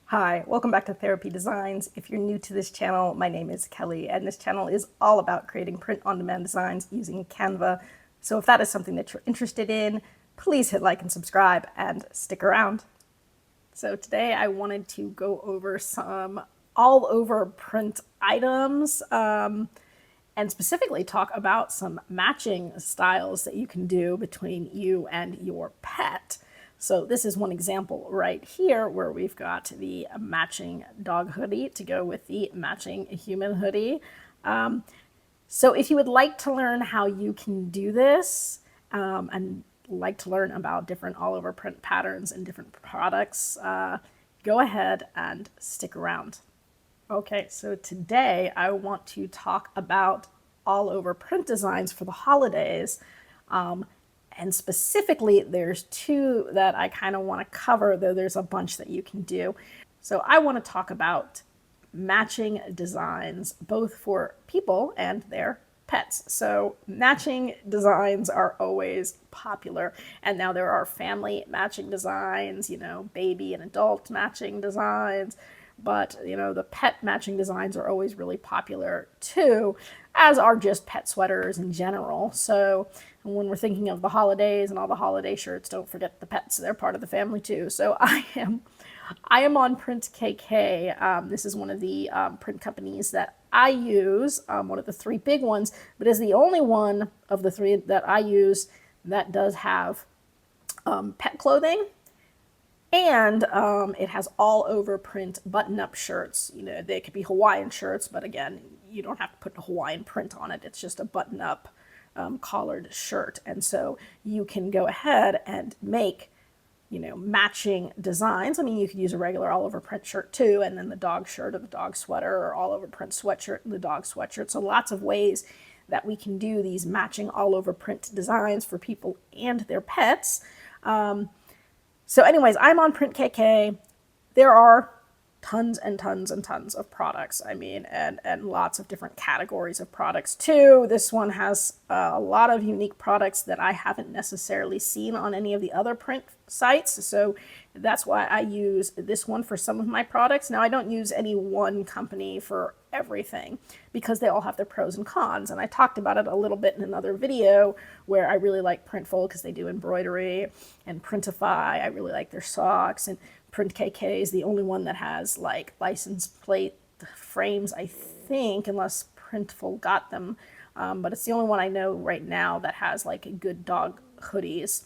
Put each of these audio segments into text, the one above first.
Hi, welcome back to Therapy Designs. If you're new to this channel, my name is Kelly, and this channel is all about creating print-on-demand designs using Canva. So if that is something that you're interested in, please hit like and subscribe and stick around. So today I wanted to go over some all-over print items and specifically talk about some matching styles that you can do between you and your pet. So this is one example right here where we've got the matching dog hoodie to go with the matching human hoodie. So if you would like to learn how you can do this and like to learn about different all over print patterns and different products, go ahead and stick around. Okay, so today I want to talk about all over print designs for the holidays. And specifically, there's two that I kind of want to cover, though there's a bunch that you can do. So I want to talk about matching designs, both for people and their pets. So matching designs are always popular. And now there are family matching designs, baby and adult matching designs. But, the pet matching designs are always really popular too, as are just pet sweaters in general. So when we're thinking of the holidays and all the holiday shirts, don't forget the pets. They're part of the family too. So I am on PrintKK. This is one of the print companies that I use, one of the three big ones, but is the only one of the three that I use that does have pet clothing. And it has all over print button-up shirts. They could be Hawaiian shirts, but again, you don't have to put a Hawaiian print on it. It's just a button-up collared shirt. And so you can go ahead and make, matching designs. I mean, you could use a regular all over print shirt too, and then the dog shirt or the dog sweater, or all over print sweatshirt and the dog sweatshirt. So lots of ways that we can do these matching all over print designs for people and their pets. So anyways, I'm on PrintKK. There are tons and tons and tons of products. And lots of different categories of products too. This one has a lot of unique products that I haven't necessarily seen on any of the other print sites. So that's why I use this one for some of my products. Now, I don't use any one company for everything because they all have their pros and cons. And I talked about it a little bit in another video where I really like Printful because they do embroidery, and Printify, I really like their socks, and PrintKK is the only one that has like license plate frames, I think, unless Printful got them. But it's the only one I know right now that has like good dog hoodies.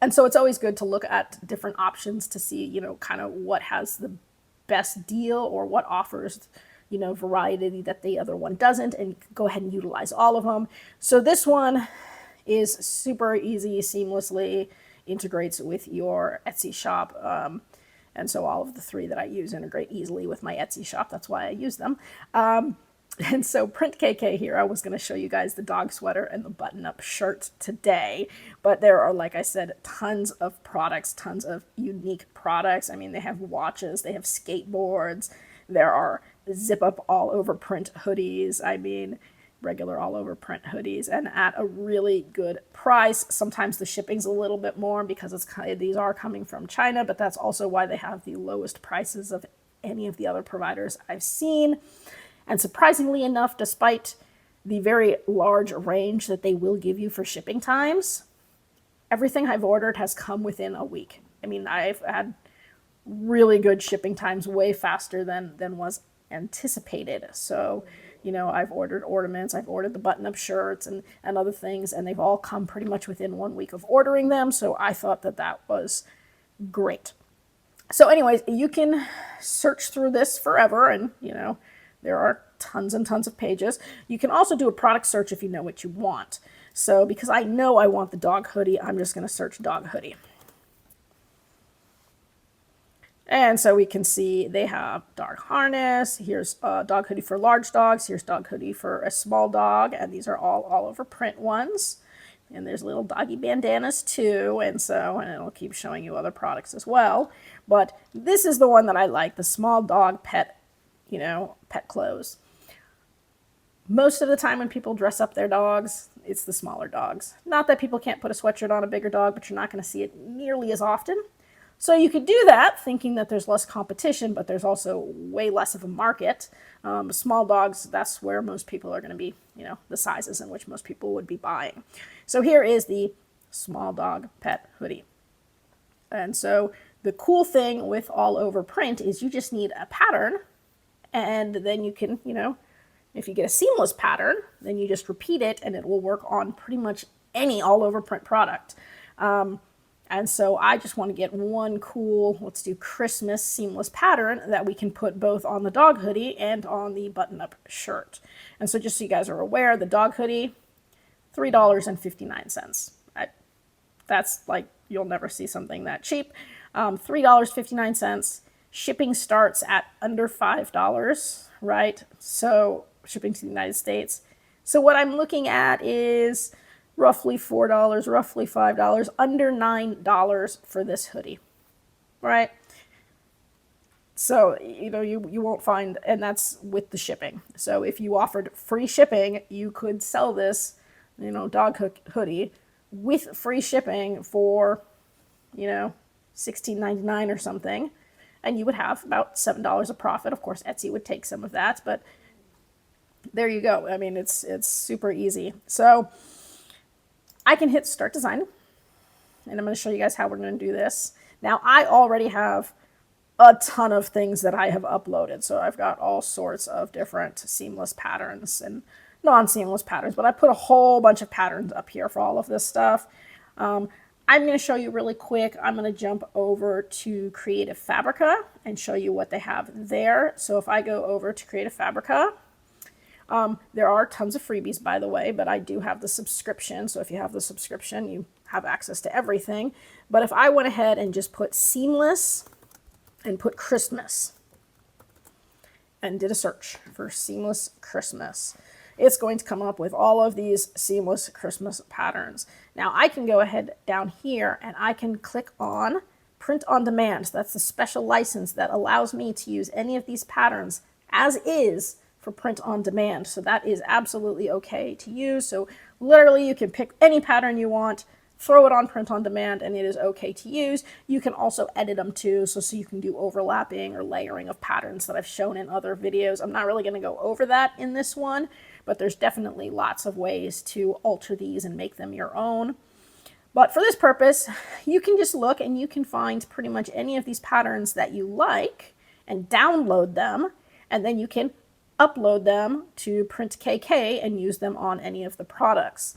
And so it's always good to look at different options to see, kind of what has the best deal or what offers, variety that the other one doesn't, and go ahead and utilize all of them. So this one is super easy, seamlessly integrates with your Etsy shop. And so all of the three that I use integrate easily with my Etsy shop. That's why I use them. And so PrintKK here, I was going to show you guys the dog sweater and the button-up shirt today. But there are, like I said, tons of products, tons of unique products. I mean, they have watches, they have skateboards, there are zip-up all-over print hoodies. I mean, regular all-over print hoodies, and at a really good price. Sometimes the shipping's a little bit more because these are coming from China, but that's also why they have the lowest prices of any of the other providers I've seen. And surprisingly enough, despite the very large range that they will give you for shipping times, everything I've ordered has come within a week. I mean, I've had really good shipping times, way faster than was anticipated. So, I've ordered ornaments, I've ordered the button-up shirts and other things, and they've all come pretty much within 1 week of ordering them. So I thought that was great. So anyways, you can search through this forever, and, there are tons and tons of pages. You can also do a product search if you know what you want. So because I know I want the dog hoodie, I'm just going to search dog hoodie. And so we can see they have dog harness. Here's a dog hoodie for large dogs. Here's dog hoodie for a small dog. And these are all over print ones. And there's little doggy bandanas too. And it'll keep showing you other products as well. But this is the one that I like, the small dog pet pet clothes. Most of the time when people dress up their dogs, it's the smaller dogs. Not that people can't put a sweatshirt on a bigger dog, but you're not going to see it nearly as often. So you could do that thinking that there's less competition, but there's also way less of a market. Small dogs, that's where most people are going to be, the sizes in which most people would be buying. So here is the small dog pet hoodie. And so the cool thing with all over print is you just need a pattern, and then you can, if you get a seamless pattern, then you just repeat it and it will work on pretty much any all over print product. And so I just want to get one cool, let's do Christmas seamless pattern that we can put both on the dog hoodie and on the button-up shirt. And so just so you guys are aware, the dog hoodie, $3.59. That's like, you'll never see something that cheap. $3.59. Shipping starts at under $5, right? So shipping to the United States. So what I'm looking at is roughly $4, roughly $5, under $9 for this hoodie, right? So, you won't find, and that's with the shipping. So if you offered free shipping, you could sell this, dog hoodie with free shipping for, $16.99 or something, and you would have about $7 of profit. Of course, Etsy would take some of that, but there you go. I mean, it's super easy. So I can hit Start Design, and I'm going to show you guys how we're going to do this. Now, I already have a ton of things that I have uploaded. So I've got all sorts of different seamless patterns and non-seamless patterns, but I put a whole bunch of patterns up here for all of this stuff. I'm going to show you really quick. I'm going to jump over to Creative Fabrica and show you what they have there. So if I go over to Creative Fabrica, there are tons of freebies, by the way, but I do have the subscription. So if you have the subscription, you have access to everything. But if I went ahead and just put seamless and put Christmas and did a search for seamless Christmas, it's going to come up with all of these seamless Christmas patterns. Now I can go ahead down here and I can click on Print on Demand. That's the special license that allows me to use any of these patterns as is for print on demand. So that is absolutely okay to use. So literally you can pick any pattern you want, throw it on print on demand, and it is okay to use. You can also edit them too, so you can do overlapping or layering of patterns that I've shown in other videos. I'm not really going to go over that in this one, but there's definitely lots of ways to alter these and make them your own. But for this purpose, you can just look and you can find pretty much any of these patterns that you like and download them, and then you can upload them to PrintKK and use them on any of the products.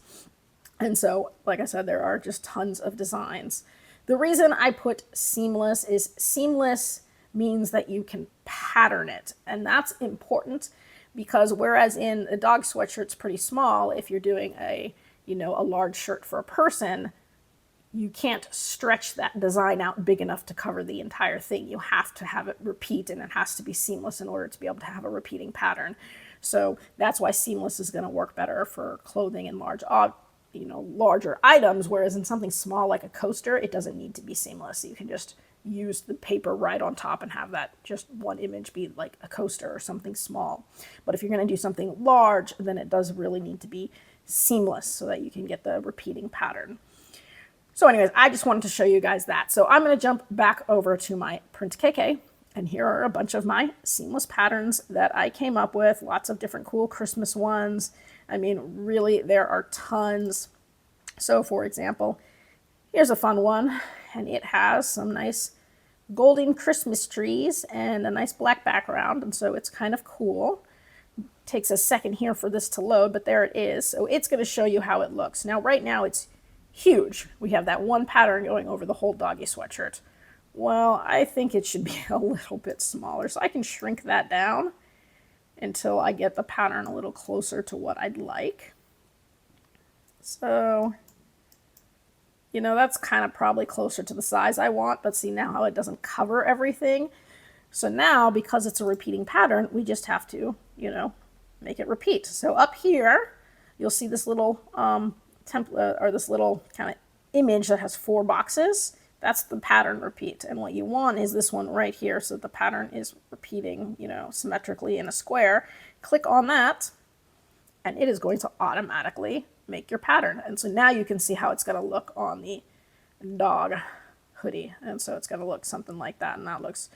And so, like I said, there are just tons of designs. The reason I put seamless is seamless means that you can pattern it. And that's important because whereas in a dog sweatshirt's pretty small, if you're doing a large shirt for a person, you can't stretch that design out big enough to cover the entire thing. You have to have it repeat, and it has to be seamless in order to be able to have a repeating pattern. So that's why seamless is going to work better for clothing and larger items, whereas in something small like a coaster, it doesn't need to be seamless. You can just use the paper right on top and have that just one image be like a coaster or something small. But if you're going to do something large, then it does really need to be seamless so that you can get the repeating pattern. So anyways, I just wanted to show you guys that. So I'm going to jump back over to my PrintKK, and here are a bunch of my seamless patterns that I came up with. Lots of different cool Christmas ones. I mean, really, there are tons. So for example, here's a fun one, and it has some nice golden Christmas trees and a nice black background, and so it's kind of cool. Takes a second here for this to load, but there it is. So it's going to show you how it looks. Now, right now, it's huge. We have that one pattern going over the whole doggy sweatshirt. Well, I think it should be a little bit smaller, so I can shrink that down until I get the pattern a little closer to what I'd like. So, that's kind of probably closer to the size I want, but see now how it doesn't cover everything. So now, because it's a repeating pattern, we just have to, make it repeat. So up here, you'll see this little template, or this little kind of image that has 4 boxes. That's the pattern repeat. And what you want is this one right here, so that the pattern is repeating, symmetrically in a square. Click on that, and it is going to automatically make your pattern. And so now you can see how it's going to look on the dog hoodie. And so it's going to look something like that. And that looks,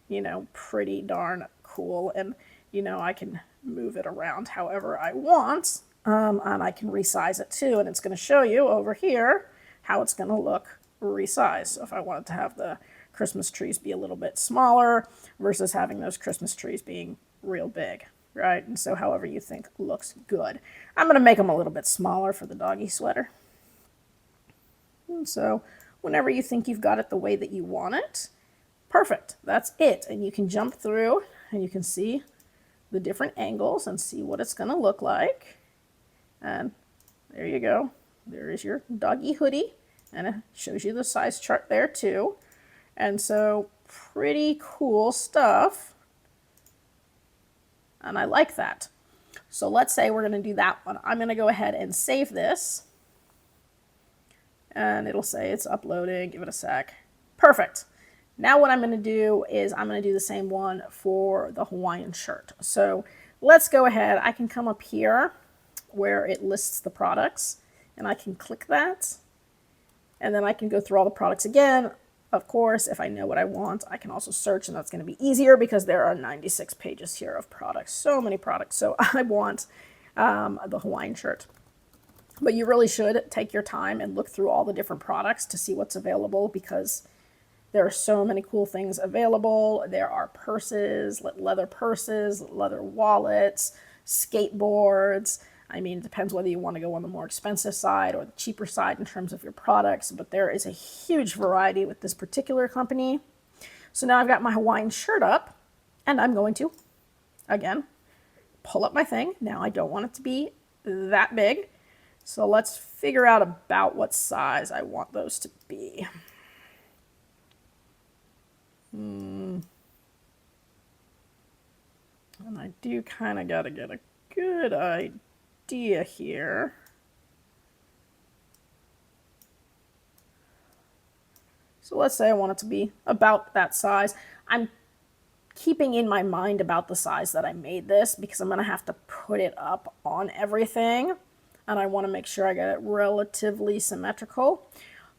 you know, pretty darn cool. And, you know, I can move it around however I want. And I can resize it too. And it's going to show you over here how it's going to look resized. So if I wanted to have the Christmas trees be a little bit smaller versus having those Christmas trees being real big, right? And so however you think looks good. I'm going to make them a little bit smaller for the doggy sweater. And so whenever you think you've got it the way that you want it, perfect, that's it. And you can jump through and you can see the different angles and see what it's going to look like. And there you go. There is your doggy hoodie. And it shows you the size chart there too. And so pretty cool stuff. And I like that. So let's say we're going to do that one. I'm going to go ahead and save this. And it'll say it's uploading. Give it a sec. Perfect. Now what I'm going to do is I'm going to do the same one for the Hawaiian shirt. So let's go ahead. I can come up here where it lists the products. And I can click that. And then I can go through all the products again. Of course, if I know what I want, I can also search, and that's going to be easier because there are 96 pages here of products. So many products. So I want the Hawaiian shirt. But you really should take your time and look through all the different products to see what's available because there are so many cool things available. There are purses, leather wallets, skateboards. I mean, it depends whether you want to go on the more expensive side or the cheaper side in terms of your products, but there is a huge variety with this particular company. So now I've got my Hawaiian shirt up, and I'm going to, again, pull up my thing. Now I don't want it to be that big, so let's figure out about what size I want those to be. And I do kind of got to get a good idea here. So let's say I want it to be about that size. I'm keeping in my mind about the size that I made this because I'm going to have to put it up on everything. And I want to make sure I get it relatively symmetrical.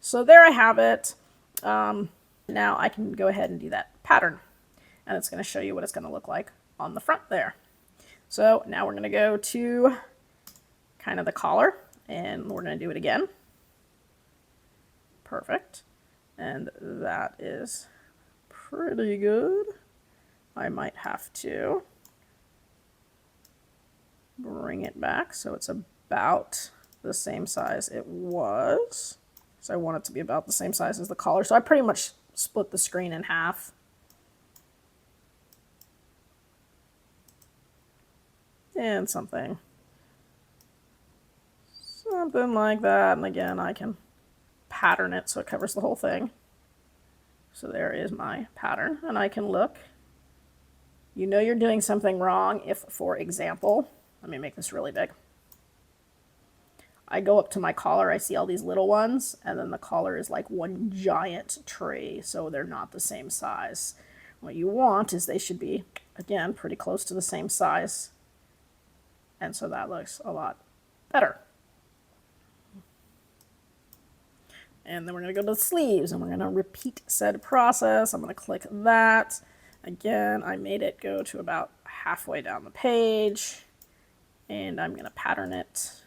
So there I have it. Now I can go ahead and do that pattern. And it's going to show you what it's going to look like on the front there. So now we're going to go to kind of the collar, and we're going to do it again. Perfect. And that is pretty good. I might have to bring it back so it's about the same size it was. So I want it to be about the same size as the collar. So I pretty much split the screen in half. And something like that. And again, I can pattern it so it covers the whole thing. So there is my pattern, and I can look. You know you're doing something wrong if, for example, let me make this really big. I go up to my collar, I see all these little ones, and then the collar is like one giant tree, so they're not the same size. What you want is they should be, again, pretty close to the same size. And so that looks a lot better. And then we're going to go to the sleeves, and we're going to repeat said process. I'm going to click that. Again, I made it go to about halfway down the page, and I'm going to pattern it.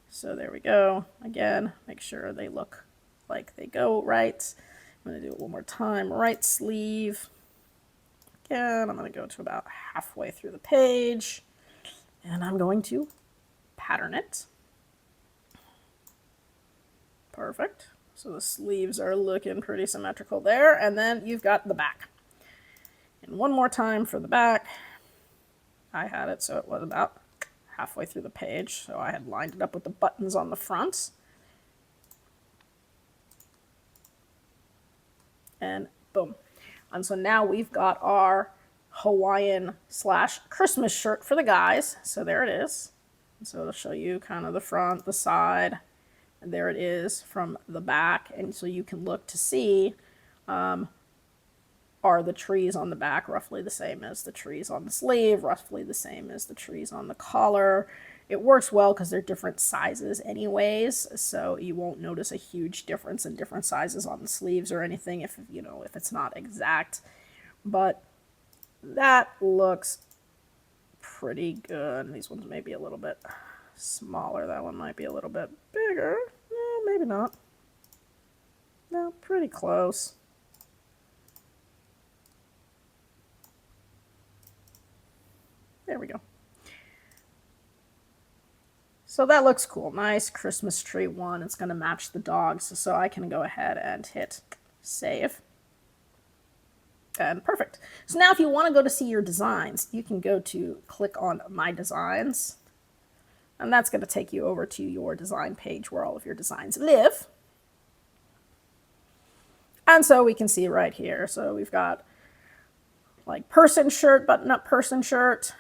So there we go. Again, make sure they look like they go right. I'm going to do it one more time. Right sleeve. Again, I'm going to go to about halfway through the page, and I'm going to pattern it. Perfect. So the sleeves are looking pretty symmetrical there. And then you've got the back. And one more time for the back. I had it so it was about halfway through the page. So I had lined it up with the buttons on the front. And boom. And so now we've got our Hawaiian / Christmas shirt for the guys. So there it is. And so it'll show you kind of the front, the side. And there it is from the back. And so you can look to see, are the trees on the back roughly the same as the trees on the sleeve, roughly the same as the trees on the collar. It works well because they're different sizes anyways, so you won't notice a huge difference in different sizes on the sleeves or anything if, you know, if it's not exact. But that looks pretty good. These ones may be a little bit smaller. That one might be a little bit bigger. No, maybe not. No, pretty close. There we go. So that looks cool. Nice Christmas tree one. It's going to match the dogs, so I can go ahead and hit save. And perfect. So now if you want to go to see your designs, you can go to click on My Designs. And that's going to take you over to your design page where all of your designs live. And so we can see right here. So we've got like person shirt, button-up person shirt,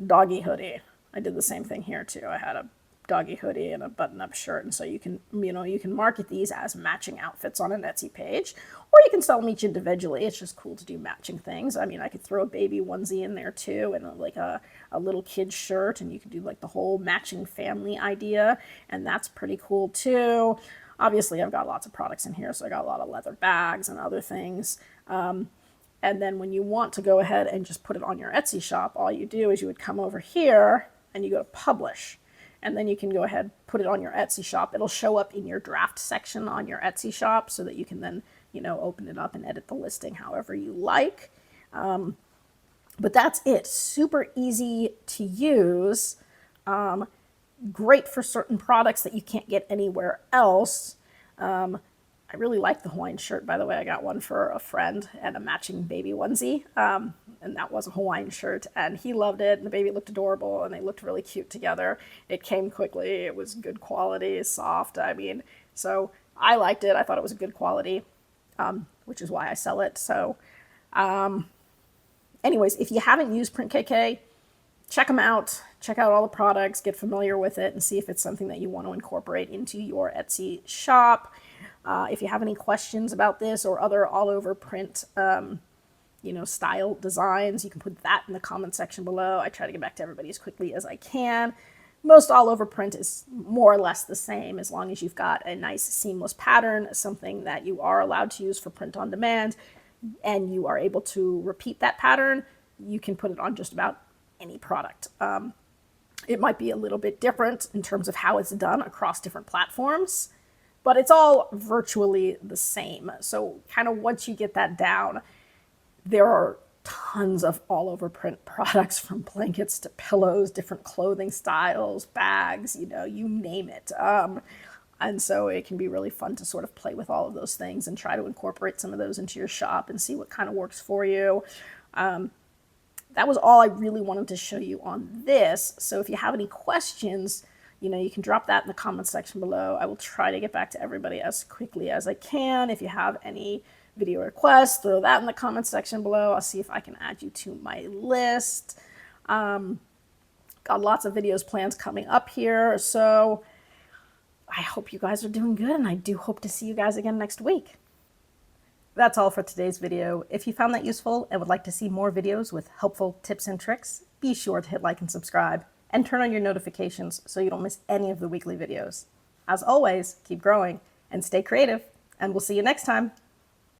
doggy hoodie. I did the same thing here too. I had a doggy hoodie and a button-up shirt, and so you can, you know, you can market these as matching outfits on an Etsy page, or you can sell them each individually. It's just cool to do matching things. I mean, I could throw a baby onesie in there too, and like a little kid shirt, and you could do like the whole matching family idea, and that's pretty cool too. Obviously, I've got lots of products in here, so I got a lot of leather bags and other things. And then when you want to go ahead and just put it on your Etsy shop, all you do is you would come over here and you go to publish. And then you can go ahead, put it on your Etsy shop. It'll show up in your draft section on your Etsy shop so that you can then, you know, open it up and edit the listing however you like. But that's it. Super easy to use. Great for certain products that you can't get anywhere else. I really like the Hawaiian shirt, by the way. I got one for a friend and a matching baby onesie. And that was a Hawaiian shirt, and he loved it, and the baby looked adorable, and they looked really cute together. It came quickly. It was good quality, soft. I mean, so I liked it. I thought it was a good quality, which is why I sell it. So anyways, if you haven't used PrintKK, check them out. Check out all the products, get familiar with it, and see if it's something that you want to incorporate into your Etsy shop. If you have any questions about this or other all over print, you know, style designs, you can put that in the comment section below. I try to get back to everybody as quickly as I can. Most all over print is more or less the same as long as you've got a nice seamless pattern, something that you are allowed to use for print on demand, and you are able to repeat that pattern. You can put it on just about any product. It might be a little bit different in terms of how it's done across different platforms, but it's all virtually the same. So kind of once you get that down, there are tons of all over print products, from blankets to pillows, different clothing styles, bags, you know, you name it. And so it can be really fun to sort of play with all of those things and try to incorporate some of those into your shop and see what kind of works for you. That was all I really wanted to show you on this. So if you have any questions, you know, you can drop that in the comment section below. I will try to get back to everybody as quickly as I can. If you have any video requests, throw that in the comment section below. I'll see if I can add you to my list. Got lots of videos planned coming up here. So I hope you guys are doing good, and I do hope to see you guys again next week. That's all for today's video. If you found that useful and would like to see more videos with helpful tips and tricks, be sure to hit like and subscribe and turn on your notifications so you don't miss any of the weekly videos. As always, keep growing and stay creative, and we'll see you next time.